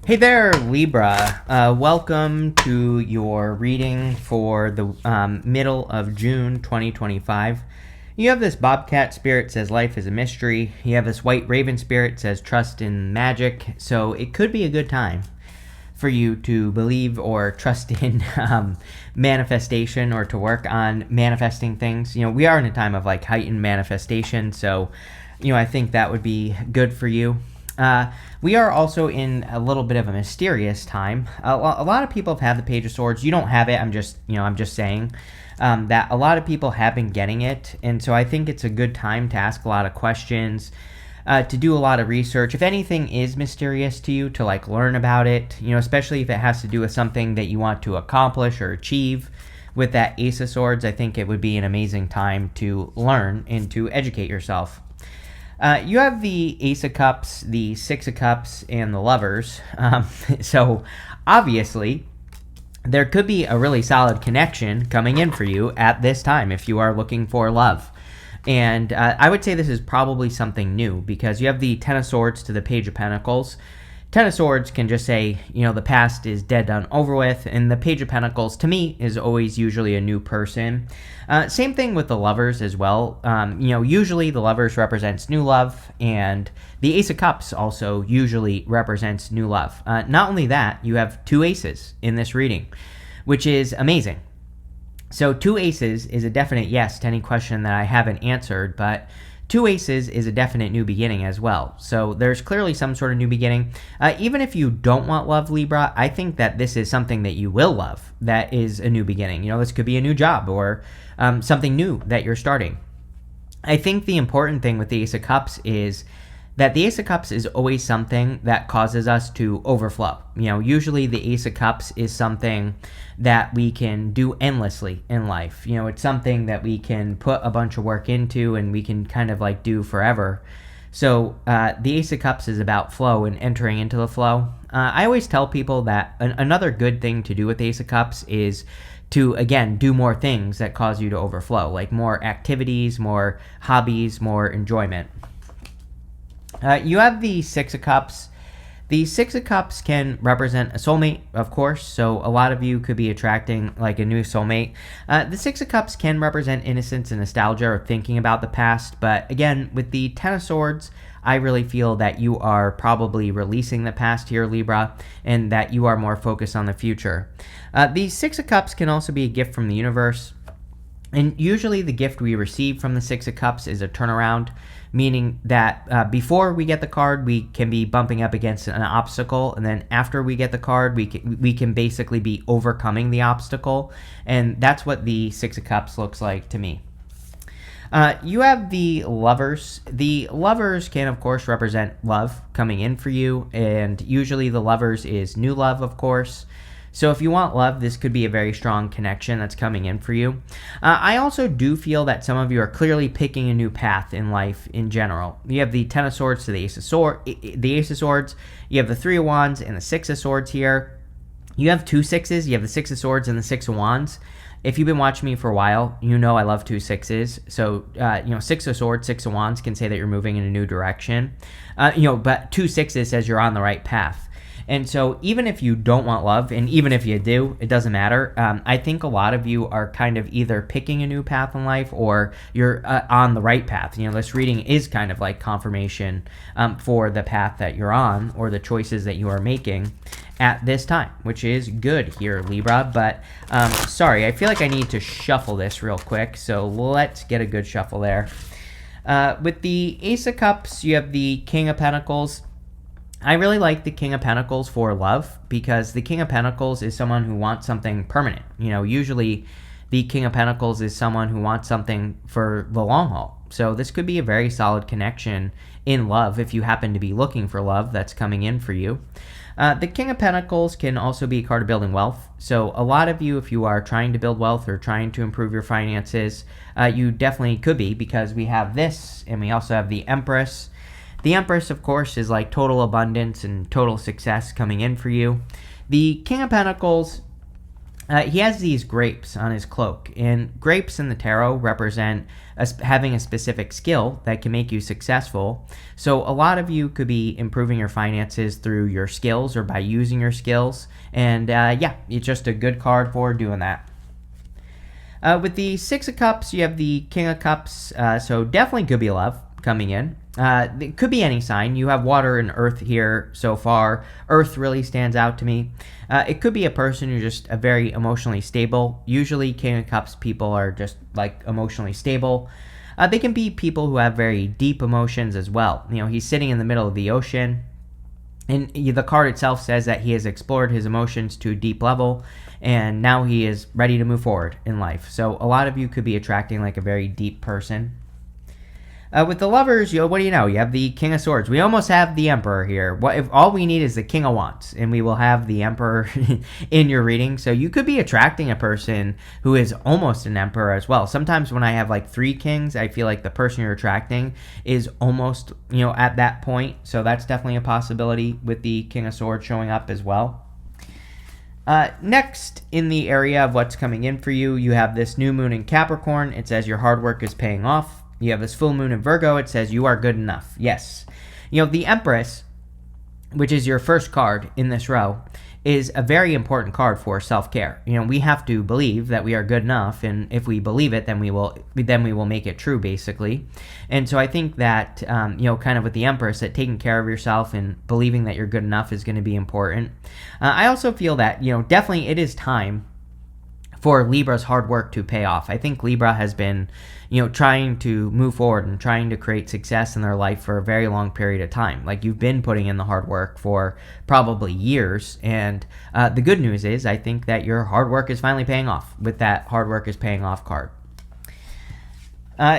Hey there, Libra. Welcome to your reading for the middle of June 2025. You have this Bobcat spirit says life is a mystery. You have this White Raven spirit says trust in magic. So it could be a good time for you to believe or trust in manifestation or to work on manifesting things. We are in a time of like heightened manifestation. So, I think that would be good for you. We are also in a little bit of a mysterious time. A lot of people have had the Page of Swords. You don't have it. I'm just saying that a lot of people have been getting it, and so I think it's a good time to ask a lot of questions, to do a lot of research. If anything is mysterious to you, to like learn about it. Especially if it has to do with something that you want to accomplish or achieve. With that Ace of Swords, I think it would be an amazing time to learn and to educate yourself. You have the Ace of Cups, the Six of Cups, and the Lovers. So, obviously, there could be a really solid connection coming in for you at this time if you are looking for love. And I would say this is probably something new because you have the Ten of Swords to the Page of Pentacles. Ten of Swords can just say, the past is dead, done, over with. And the Page of Pentacles, to me, is always usually a new person. Same thing with the Lovers as well. Usually the Lovers represents new love. And the Ace of Cups also usually represents new love. Not only that, you have two aces in this reading, which is amazing. So two aces is a definite yes to any question that I haven't answered, but two aces is a definite new beginning as well. So there's clearly some sort of new beginning. Even if you don't want love, Libra, I think that this is something that you will love. That is a new beginning. This could be a new job or something new that you're starting. I think the important thing with the Ace of Cups is that the Ace of Cups is always something that causes us to overflow. Usually the Ace of Cups is something that we can do endlessly in life. It's something that we can put a bunch of work into and we can kind of like do forever. So the Ace of Cups is about flow and entering into the flow. I always tell people that another good thing to do with the Ace of Cups is to, again, do more things that cause you to overflow, like more activities, more hobbies, more enjoyment. You have the Six of Cups. The Six of Cups can represent a soulmate, of course, so a lot of you could be attracting like a new soulmate. The Six of Cups can represent innocence and nostalgia or thinking about the past, but again, with the Ten of Swords, I really feel that you are probably releasing the past here, Libra, and that you are more focused on the future. The Six of Cups can also be a gift from the universe. And usually the gift we receive from the Six of Cups is a turnaround, meaning that before we get the card, we can be bumping up against an obstacle. And then after we get the card, we can basically be overcoming the obstacle. And that's what the Six of Cups looks like to me. You have the Lovers. The Lovers can, of course, represent love coming in for you. And usually the Lovers is new love, of course. So if you want love, this could be a very strong connection that's coming in for you. I also do feel that some of you are clearly picking a new path in life in general. You have the Ten of Swords to the Ace of Swords. You have the Three of Wands and the Six of Swords here. You have two sixes. You have the Six of Swords and the Six of Wands. If you've been watching me for a while, you know I love two sixes. So, Six of Swords, Six of Wands can say that you're moving in a new direction. But two sixes says you're on the right path. And so even if you don't want love, and even if you do, it doesn't matter. I think a lot of you are kind of either picking a new path in life or you're on the right path. This reading is kind of like confirmation for the path that you're on or the choices that you are making at this time, which is good here, Libra. But sorry, I feel like I need to shuffle this real quick. So let's get a good shuffle there. With the Ace of Cups, you have the King of Pentacles. I really like the King of Pentacles for love because the King of Pentacles is someone who wants something permanent. Usually the King of Pentacles is someone who wants something for the long haul. So this could be a very solid connection in love if you happen to be looking for love that's coming in for you. The King of Pentacles can also be a card of building wealth. So a lot of you, if you are trying to build wealth or trying to improve your finances, you definitely could be because we have this and we also have the Empress. The Empress, of course, is like total abundance and total success coming in for you. The King of Pentacles He has these grapes on his cloak, and grapes in the tarot represent having a specific skill that can make you successful. So a lot of you could be improving your finances through your skills or by using your skills, and yeah, it's just a good card for doing that. With the Six of Cups, you have the King of Cups, so definitely could be love coming in. It could be any sign. You have water and earth here so far. Earth really stands out to me. It could be a person who's just a very emotionally stable. Usually King of Cups people are just like emotionally stable. They can be people who have very deep emotions as well. You know, he's sitting in the middle of the ocean, and the card itself says that he has explored his emotions to a deep level, and now he is ready to move forward in life. So a lot of you could be attracting like a very deep person. With the Lovers, what do you know? You have the King of Swords. We almost have the Emperor here. What if all we need is the King of Wands, and we will have the Emperor in your reading. So you could be attracting a person who is almost an Emperor as well. Sometimes when I have like 3 kings, I feel like the person you're attracting is almost, at that point. So that's definitely a possibility with the King of Swords showing up as well. Next, in the area of what's coming in for you, you have this new moon in Capricorn. It says your hard work is paying off. You have this full moon in Virgo. It says you are good enough. Yes. The Empress, which is your first card in this row, is a very important card for self-care. We have to believe that we are good enough, and if we believe it, then we will make it true, basically. And so I think that kind of with the Empress, that taking care of yourself and believing that you're good enough is going to be important. I also feel that definitely it is time for Libra's hard work to pay off. I think Libra has been, trying to move forward and trying to create success in their life for a very long period of time. Like, you've been putting in the hard work for probably years, and the good news is I think that your hard work is finally paying off with that hard work is paying off card.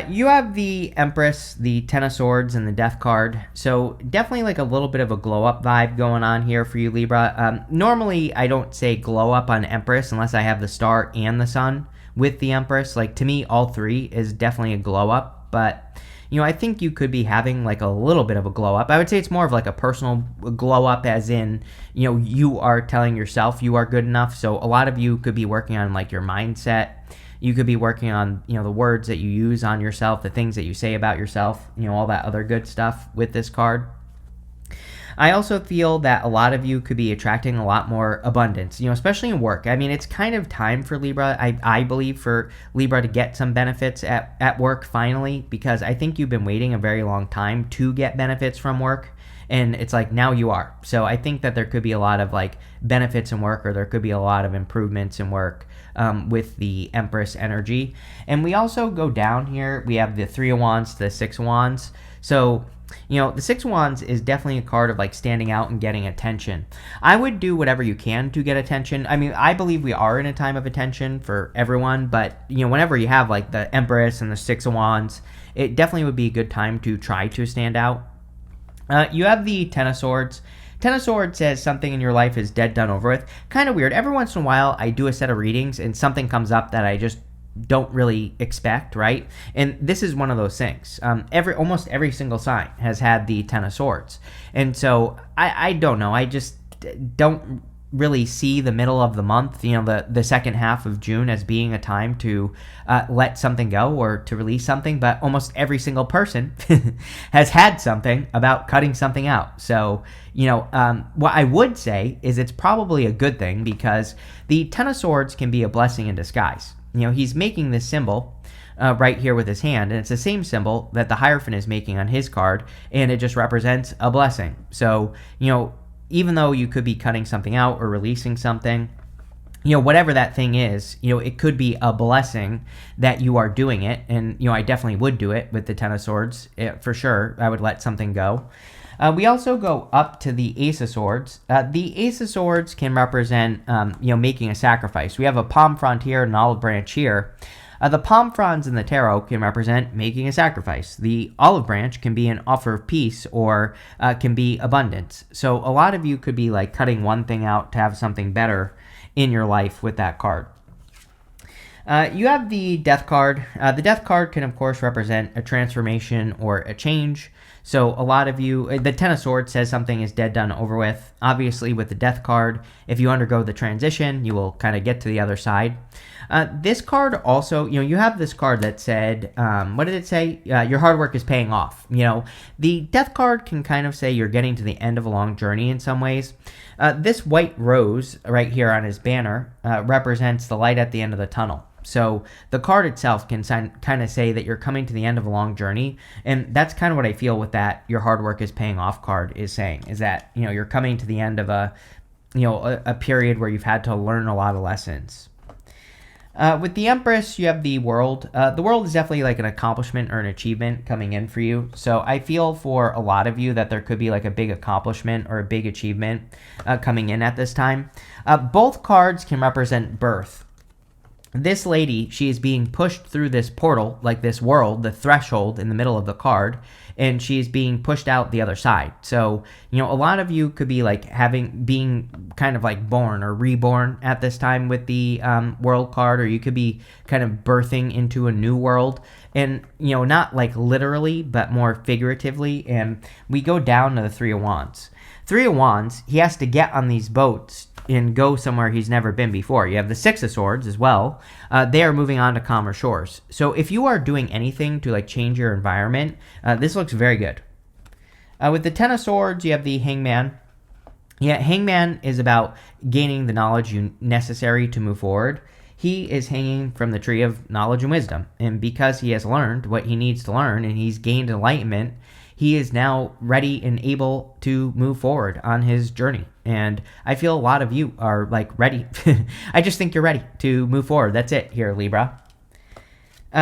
You have the Empress, the Ten of Swords, and the Death card. So definitely like a little bit of a glow up vibe going on here for you, Libra. Normally, I don't say glow up on Empress unless I have the Star and the Sun with the Empress. Like, to me, all 3 is definitely a glow up. But, I think you could be having like a little bit of a glow up. I would say it's more of like a personal glow up, as in, you are telling yourself you are good enough. So a lot of you could be working on like your mindset. You could be working on, the words that you use on yourself, the things that you say about yourself, all that other good stuff with this card. I also feel that a lot of you could be attracting a lot more abundance, especially in work. I mean, it's kind of time for Libra, I believe, for Libra to get some benefits at work finally, because I think you've been waiting a very long time to get benefits from work. And it's like, now you are. So I think that there could be a lot of like benefits in work, or there could be a lot of improvements in work with the Empress energy. And we also go down here. We have the 3 of Wands, the 6 of Wands. So, the 6 of Wands is definitely a card of like standing out and getting attention. I would do whatever you can to get attention. I mean, I believe we are in a time of attention for everyone, but whenever you have like the Empress and the 6 of Wands, it definitely would be a good time to try to stand out. You have the Ten of Swords. Ten of Swords says something in your life is dead, done, over with. Kind of weird. Every once in a while, I do a set of readings and something comes up that I just don't really expect, right? And this is one of those things. Almost every single sign has had the Ten of Swords. And so I don't know. I just don't really see the middle of the month, the second half of June, as being a time to let something go or to release something. But almost every single person has had something about cutting something out. So, what I would say is it's probably a good thing, because the Ten of Swords can be a blessing in disguise. He's making this symbol right here with his hand, and it's the same symbol that the Hierophant is making on his card, and it just represents a blessing. So, even though you could be cutting something out or releasing something, whatever that thing is, it could be a blessing that you are doing it. And, I definitely would do it with the Ten of Swords, for sure. I would let something go. We also go up to the Ace of Swords. The Ace of Swords can represent, making a sacrifice. We have a palm frond here and an olive branch here. The palm fronds in the tarot can represent making a sacrifice. The olive branch can be an offer of peace, or can be abundance. So a lot of you could be like cutting one thing out to have something better in your life with that card. You have the Death card. The Death card can, of course, represent a transformation or a change. So a lot of you, the Ten of Swords says something is dead, done, over with. Obviously, with the Death card, if you undergo the transition, you will kind of get to the other side. This card also, you have this card that said, what did it say? Your hard work is paying off. The Death card can kind of say you're getting to the end of a long journey in some ways. This white rose right here on his banner represents the light at the end of the tunnel. So the card itself can kind of say that you're coming to the end of a long journey. And that's kind of what I feel with that your hard work is paying off card is saying, is that, you're coming to the end of a period where you've had to learn a lot of lessons. With the Empress, you have the World. The World is definitely like an accomplishment or an achievement coming in for you. So I feel for a lot of you that there could be like a big accomplishment or a big achievement coming in at this time. Both cards can represent birth. This lady, she is being pushed through this portal, like this world, the threshold in the middle of the card, and she's being pushed out the other side. So, a lot of you could be like being kind of like born or reborn at this time with the world card, or you could be kind of birthing into a new world. And, not like literally, but more figuratively. And we go down to the Three of Wands. Three of Wands, he has to get on these boats and go somewhere he's never been before. You have the Six of Swords as well. They are moving on to calmer shores. So if you are doing anything to like change your environment, this looks very good. With the Ten of Swords, you have the Hangman. Yeah, Hangman is about gaining the knowledge necessary to move forward. He is hanging from the tree of knowledge and wisdom. And because he has learned what he needs to learn and he's gained enlightenment, he is now ready and able to move forward on his journey. And I feel a lot of you are like ready. I just think you're ready to move forward. That's it here, Libra.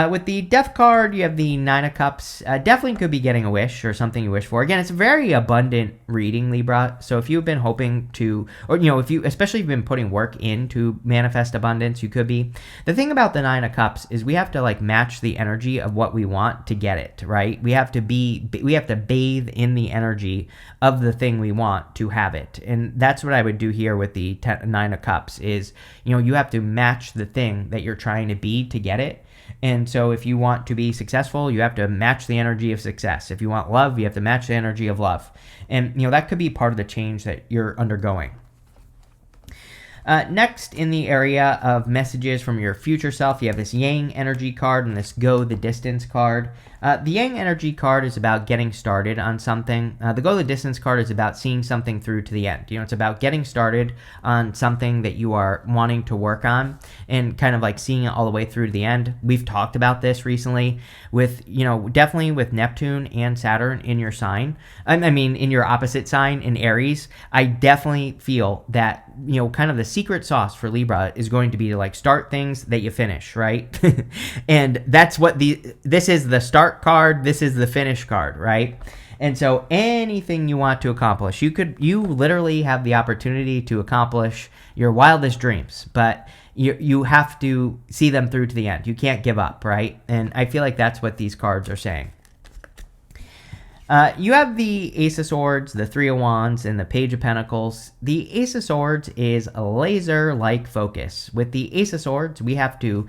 With the Death card, you have the Nine of Cups. Definitely could be getting a wish or something you wish for. Again, it's a very abundant reading, Libra. So if you've been hoping to, or if you, especially if you've been putting work in to manifest abundance, you could be. The thing about the Nine of Cups is we have to like match the energy of what we want to get it, right? We have to bathe in the energy of the thing we want to have it. And that's what I would do here with the Nine of Cups is, you have to match the thing that you're trying to be to get it. And so if you want to be successful, you have to match the energy of success. If you want love, you have to match the energy of love. And, that could be part of the change that you're undergoing. Next, in the area of messages from your future self, you have this Yang energy card and this Go the Distance card. The Yang energy card is about getting started on something. The Go the Distance card is about seeing something through to the end. It's about getting started on something that you are wanting to work on and kind of like seeing it all the way through to the end. We've talked about this recently with, definitely with Neptune and Saturn in your sign. I mean, in your opposite sign in Aries. I definitely feel that, kind of the secret sauce for Libra is going to be to like start things that you finish, right? And that's what this is the start card, this is the finish card, right? And so anything you want to accomplish, you literally have the opportunity to accomplish your wildest dreams, but you have to see them through to the end. You can't give up, right? And I feel like that's what these cards are saying. You have the Ace of Swords, the Three of Wands, and the Page of Pentacles. The Ace of Swords is a laser-like focus. With the Ace of Swords, we have to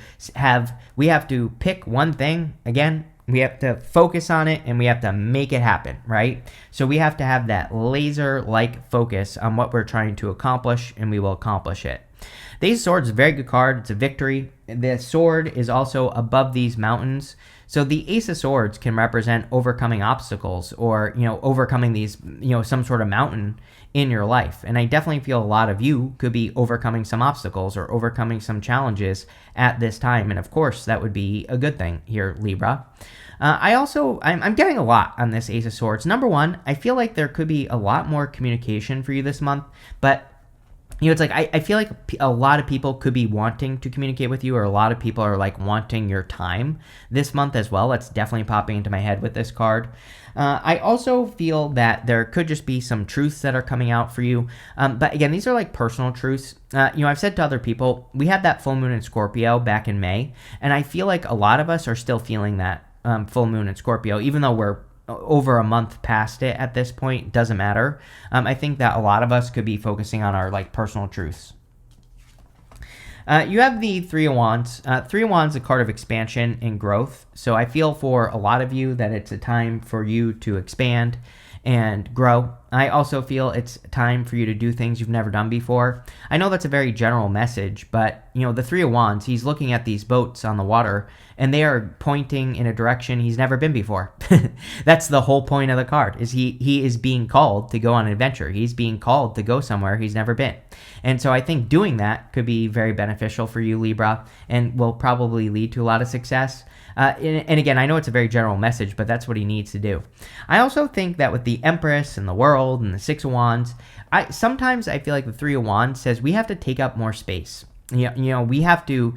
pick one thing. Again, we have to focus on it and we have to make it happen, right? So we have to have that laser-like focus on what we're trying to accomplish, and we will accomplish it. The Ace of Swords is a very good card. It's a victory. The sword is also above these mountains. So the Ace of Swords can represent overcoming obstacles or, overcoming these, some sort of mountain in your life. And I definitely feel a lot of you could be overcoming some obstacles or overcoming some challenges at this time. And of course, that would be a good thing here, Libra. I'm getting a lot on this Ace of Swords. Number one, I feel like there could be a lot more communication for you this month, but it's like I feel like a lot of people could be wanting to communicate with you, or a lot of people are like wanting your time this month as well. That's definitely popping into my head with this card. I also feel that there could just be some truths that are coming out for you. But again, these are like personal truths. I've said to other people, we had that full moon in Scorpio back in May, and I feel like a lot of us are still feeling that full moon in Scorpio, even though we're over a month past it at this point. Doesn't matter. I think that a lot of us could be focusing on our like personal truths. You have the Three of Wands. Three of Wands is a card of expansion and growth. So I feel for a lot of you that it's a time for you to expand and grow. I also feel it's time for you to do things you've never done before. I know that's a very general message, but the Three of Wands, he's looking at these boats on the water and they are pointing in a direction he's never been before. That's the whole point of the card, is he is being called to go on an adventure. He's being called to go somewhere he's never been. And so I think doing that could be very beneficial for you, Libra, and will probably lead to a lot of success. And again, I know it's a very general message, but that's what he needs to do. I also think that with the Empress and the World and the Six of Wands, sometimes I feel like the Three of Wands says we have to take up more space. We have to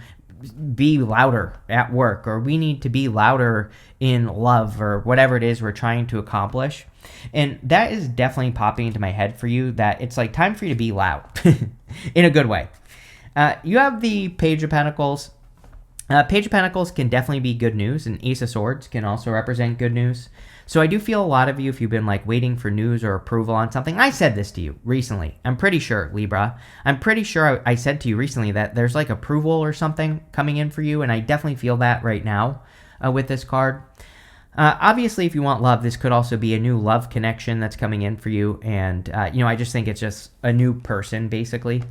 be louder at work, or we need to be louder in love, or whatever it is we're trying to accomplish. And that is definitely popping into my head for you, that it's like time for you to be loud in a good way. You have the Page of Pentacles. Page of Pentacles can definitely be good news, and Ace of Swords can also represent good news. So I do feel a lot of you, if you've been like waiting for news or approval on something, I said this to you recently. I'm pretty sure, Libra. I'm pretty sure I said to you recently that there's like approval or something coming in for you, and I definitely feel that right now with this card. Obviously, if you want love, this could also be a new love connection that's coming in for you, and I just think it's just a new person, basically.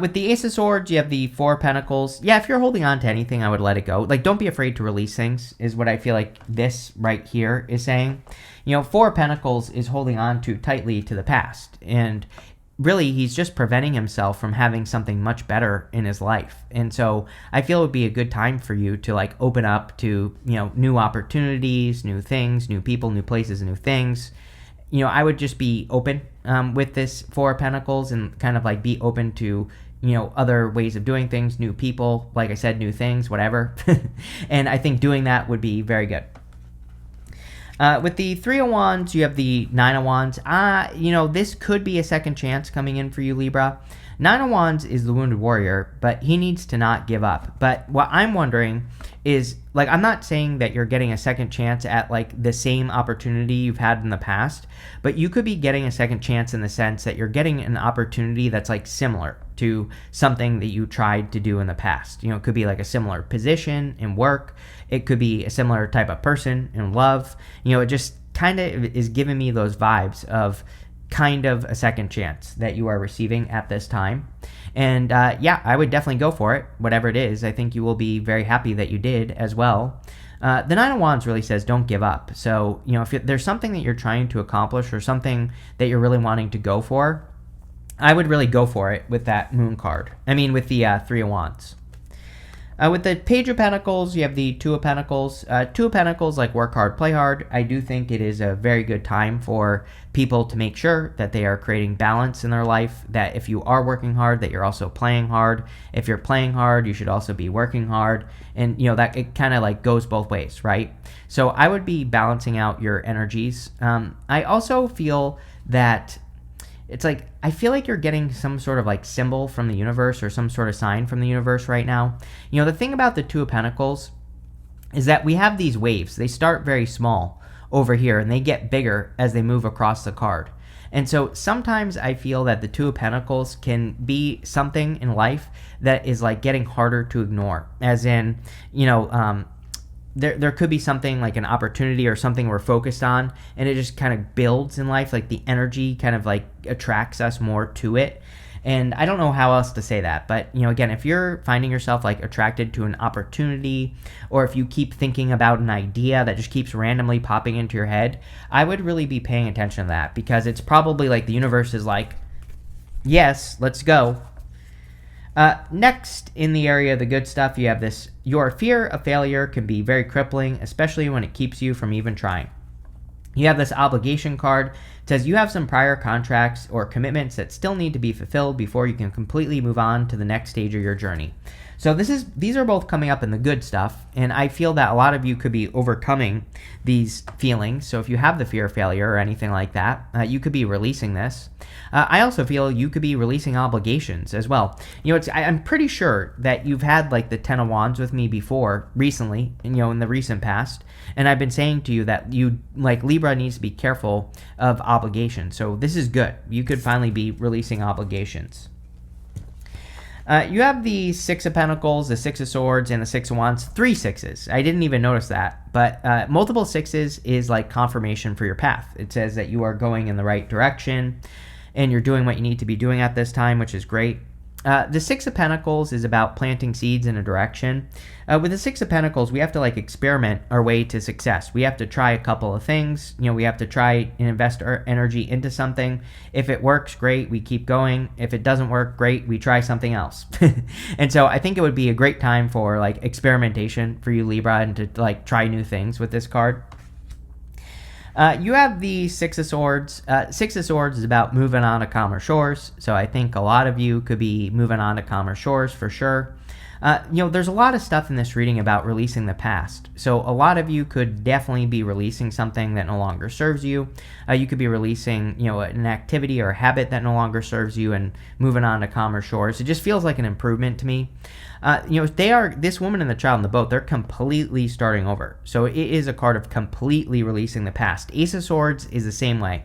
With the Ace of Swords, you have the Four of Pentacles. Yeah, if you're holding on to anything, I would let it go. Like, don't be afraid to release things, is what I feel like this right here is saying. Four of Pentacles is holding on too tightly to the past. And really, he's just preventing himself from having something much better in his life. And so I feel it would be a good time for you to like open up to, new opportunities, new things, new people, new places, new things. I would just be open with this Four of Pentacles, and kind of like be open to, other ways of doing things, new people, like I said, new things, whatever. And I think doing that would be very good. With the Three of Wands, you have the Nine of Wands. This could be a second chance coming in for you, Libra. Nine of Wands is the Wounded Warrior, but he needs to not give up. But what I'm wondering is, like, I'm not saying that you're getting a second chance at, like, the same opportunity you've had in the past, but you could be getting a second chance in the sense that you're getting an opportunity that's, like, similar to something that you tried to do in the past. It could be, like, a similar position in work. It could be a similar type of person in love. It just kind of is giving me those vibes of kind of a second chance that you are receiving at this time. And I would definitely go for it, whatever it is. I think you will be very happy that you did as well. The Nine of Wands really says don't give up. So, if there's something that you're trying to accomplish, or something that you're really wanting to go for, I would really go for it with that Moon card. With the Three of Wands. With the Page of Pentacles, you have the Two of Pentacles. Two of Pentacles, like work hard, play hard. I do think it is a very good time for people to make sure that they are creating balance in their life, that if you are working hard, that you're also playing hard. If you're playing hard, you should also be working hard. And, that it kind of like goes both ways, right? So I would be balancing out your energies. I also feel that it's like, I feel like you're getting some sort of like symbol from the universe, or some sort of sign from the universe right now. The thing about the Two of Pentacles is that we have these waves. They start very small over here, and they get bigger as they move across the card. And so sometimes I feel that the Two of Pentacles can be something in life that is like getting harder to ignore. As in, there could be something like an opportunity or something we're focused on, and it just kind of builds in life. Like the energy kind of like attracts us more to it. And I don't know how else to say that, but again, if you're finding yourself like attracted to an opportunity, or if you keep thinking about an idea that just keeps randomly popping into your head, I would really be paying attention to that, because it's probably like the universe is like, yes, let's go. Next, in the area of the good stuff, you have this: your fear of failure can be very crippling, especially when it keeps you from even trying. You have this obligation card. It says you have some prior contracts or commitments that still need to be fulfilled before you can completely move on to the next stage of your journey. So these are both coming up in the good stuff, and I feel that a lot of you could be overcoming these feelings. So if you have the fear of failure or anything like that, you could be releasing this. I also feel you could be releasing obligations as well. I'm pretty sure that you've had like the Ten of Wands with me before recently, in the recent past, and I've been saying to you that Libra needs to be careful of obligations. So this is good. You could finally be releasing obligations. You have the Six of Pentacles, the Six of Swords, and the Six of Wands. 3 sixes. I didn't even notice that. But multiple sixes is like confirmation for your path. It says that you are going in the right direction and you're doing what you need to be doing at this time, which is great. The Six of Pentacles is about planting seeds in a direction. With the Six of Pentacles, we have to like experiment our way to success. We have to try a couple of things. You know, we have to try and invest our energy into something. If it works, great, we keep going. If it doesn't work, great, we try something else. And so I think it would be a great time for like experimentation for you, Libra, and to like try new things with this card. You have the Six of Swords. Six of Swords is about moving on to calmer shores. So I think a lot of you could be moving on to calmer shores for sure. There's a lot of stuff in this reading about releasing the past. So a lot of you could definitely be releasing something that no longer serves you. You could be releasing, an activity or a habit that no longer serves you and moving on to calmer shores. It just feels like an improvement to me. This woman and the child in the boat, they're completely starting over. So it is a card of completely releasing the past. Ace of Swords is the same way.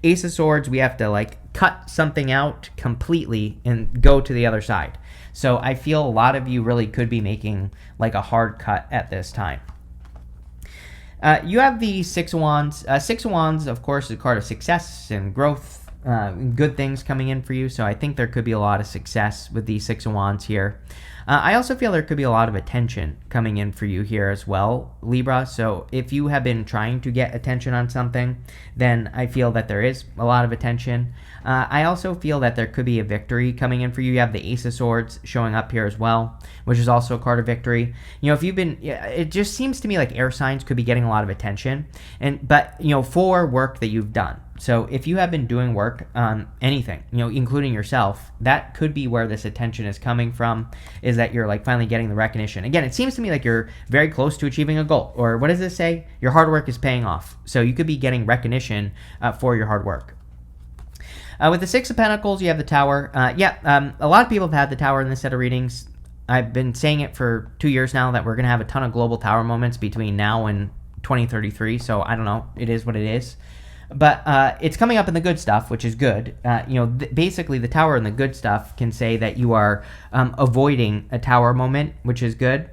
Ace of Swords, we have to like cut something out completely and go to the other side. So I feel a lot of you really could be making like a hard cut at this time. You have the Six of Wands. Six of Wands, of course, is a card of success and growth, good things coming in for you. So I think there could be a lot of success with the Six of Wands here. I also feel there could be a lot of attention coming in for you here as well, Libra. So if you have been trying to get attention on something, then I feel that there is a lot of attention. I also feel that there could be a victory coming in for you. You have the Ace of Swords showing up here as well, which is also a card of victory. If you've been, it just seems to me like air signs could be getting a lot of attention, but for work that you've done. So if you have been doing work on anything, including yourself, that could be where this attention is coming from, is that you're like finally getting the recognition. Again, it seems to me like you're very close to achieving a goal, or what does this say? Your hard work is paying off. So you could be getting recognition for your hard work. With the Six of Pentacles, you have the Tower. A lot of people have had the Tower in this set of readings. I've been saying it for 2 years now that we're going to have a ton of global Tower moments between now and 2033. So I don't know. It is what it is. But it's coming up in the good stuff, which is good. Basically, the Tower and the good stuff can say that you are avoiding a Tower moment, which is good.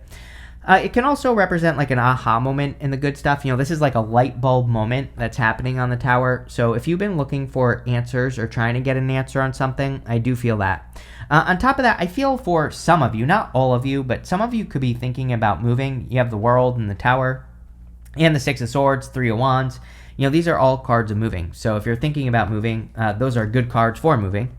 It can also represent like an aha moment in the good stuff. This is like a light bulb moment that's happening on the Tower. So if you've been looking for answers or trying to get an answer on something, I do feel that. On top of that, I feel for some of you, not all of you, but some of you could be thinking about moving. You have the World and the Tower and the Six of Swords, Three of Wands. These are all cards of moving. So if you're thinking about moving, those are good cards for moving.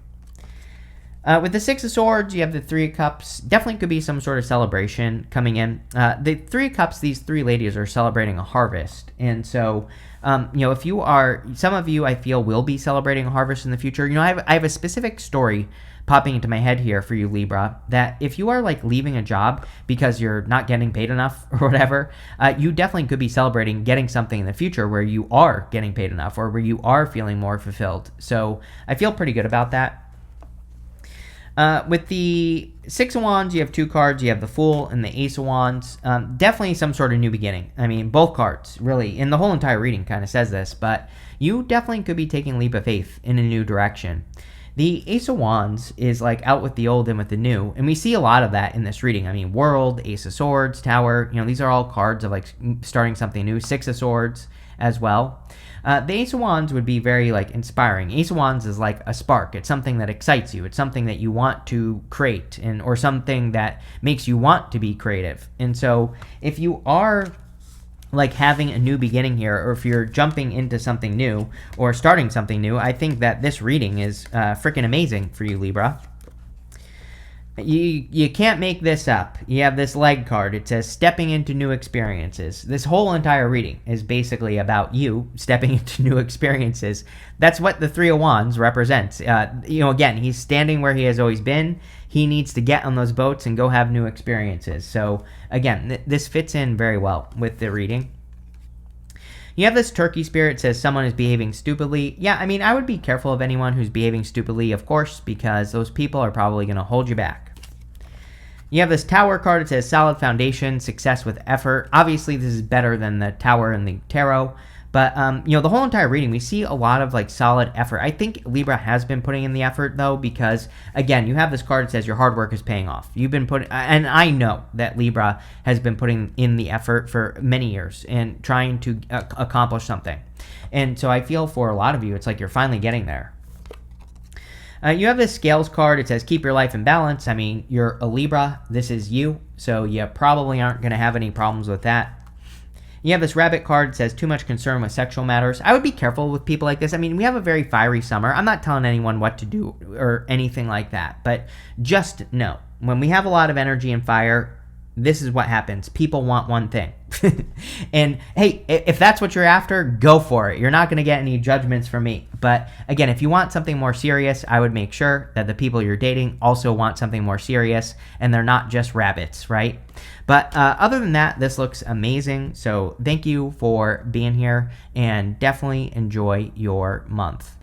With the Six of Swords, you have the Three of Cups. Definitely could be some sort of celebration coming in. The Three of Cups, these three ladies are celebrating a harvest. And so, if you are, some of you I feel will be celebrating a harvest in the future. I have a specific story popping into my head here for you, Libra, that if you are like leaving a job because you're not getting paid enough or whatever, you definitely could be celebrating getting something in the future where you are getting paid enough or where you are feeling more fulfilled. So I feel pretty good about that. With the Six of Wands, you have two cards. You have the Fool and the Ace of Wands. Definitely some sort of new beginning. I mean, both cards, really, and the whole entire reading kind of says this, but you definitely could be taking a leap of faith in a new direction. The Ace of Wands is like out with the old and with the new, and we see a lot of that in this reading. I mean, World, Ace of Swords, Tower, these are all cards of like starting something new. Six of Swords as well. The Ace of Wands would be very like inspiring. Ace of Wands is like a spark. It's something that excites you. It's something that you want to create or something that makes you want to be creative. And so if you are like having a new beginning here, or if you're jumping into something new or starting something new, I think that this reading is freaking amazing for you, Libra. You can't make this up. You have this leg card. It says stepping into new experiences. This whole entire reading is basically about you stepping into new experiences. That's what the Three of Wands represents. Again, he's standing where he has always been. He needs to get on those boats and go have new experiences. So again, this fits in very well with the reading. You have this turkey spirit. It says someone is behaving stupidly. Yeah, I mean, I would be careful of anyone who's behaving stupidly, of course, because those people are probably going to hold you back. You have this Tower card. It says solid foundation, success with effort. Obviously, this is better than the Tower in the tarot, But the whole entire reading, we see a lot of like solid effort. I think Libra has been putting in the effort though, because again, you have this card that says your hard work is paying off. You've been putting, and I know that Libra has been putting in the effort for many years and trying to accomplish something. And so I feel for a lot of you, it's like you're finally getting there. You have this scales card. It says keep your life in balance. I mean, you're a Libra. This is you, so you probably aren't going to have any problems with that. You have this rabbit card that says too much concern with sexual matters. I would be careful with people like this. I mean, we have a very fiery summer. I'm not telling anyone what to do or anything like that, but just know, when we have a lot of energy and fire, this is what happens. People want one thing. And hey, if that's what you're after, go for it. You're not going to get any judgments from me. But again, if you want something more serious, I would make sure that the people you're dating also want something more serious and they're not just rabbits, right? But other than that, this looks amazing. So thank you for being here and definitely enjoy your month.